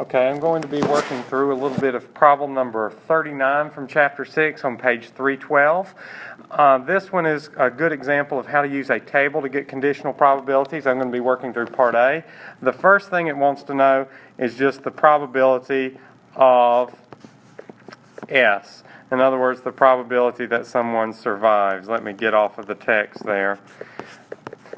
Okay, I'm going to be working through a little bit of problem number 39 from Chapter 6 on page 312. This one is a good example of how to use a table to get conditional probabilities. I'm going to be working through Part A. The first thing it wants to know is just the probability of S. In other words, the probability that someone survives. Let me get off of the text there.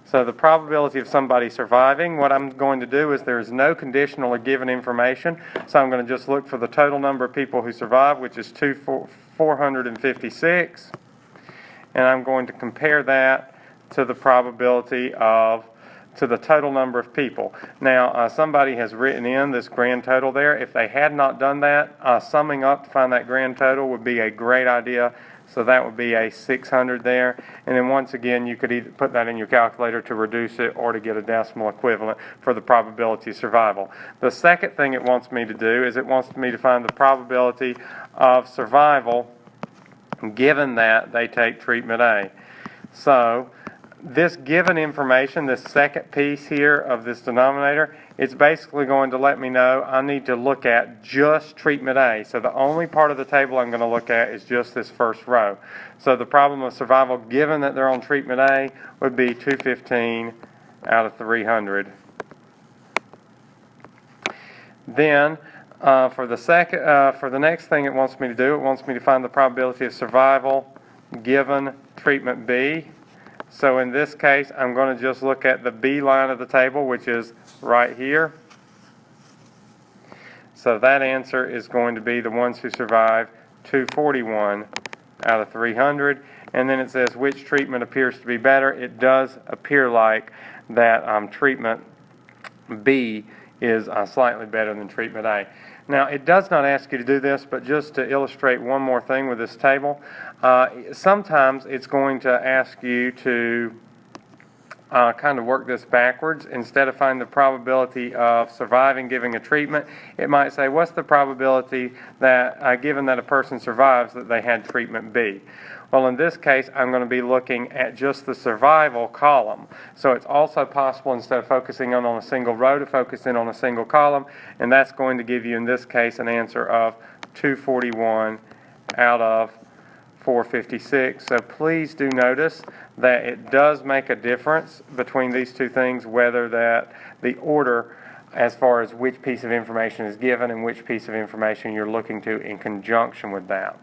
So the probability of somebody surviving, what I'm going to do is there is no conditional or given information. So I'm going to just look for the total number of people who survive, which is 456. And I'm going to compare that to the probability to the total number of people. Now, somebody has written in this grand total there. If they had not done that, summing up to find that grand total would be a great idea. So that would be a 600 there. And then once again, you could either put that in your calculator to reduce it or to get a decimal equivalent for the probability of survival. The second thing it wants me to do is it wants me to find the probability of survival given that they take treatment A. So this given information, this second piece here of this denominator, it's basically going to let me know I need to look at just treatment A. So the only part of the table I'm going to look at is just this first row. So the problem of survival given that they're on treatment A would be 215 out of 300. Then for the next thing it wants me to do, it wants me to find the probability of survival given treatment B. So in this case, I'm going to just look at the B line of the table, which is right here. So that answer is going to be the ones who survive, 241 out of 300. And then it says which treatment appears to be better. It does appear like that treatment B is slightly better than treatment A. Now, it does not ask you to do this, but just to illustrate one more thing with this table, sometimes it's going to ask you to kind of work this backwards. Instead of finding the probability of surviving giving a treatment, it might say, what's the probability that, given that a person survives, that they had treatment B? Well, in this case, I'm going to be looking at just the survival column. So it's also possible, instead of focusing on a single row, to focus in on a single column, and that's going to give you, in this case, an answer of 241 out of 456. So please do notice that it does make a difference between these two things, whether that the order as far as which piece of information is given and which piece of information you're looking to in conjunction with that.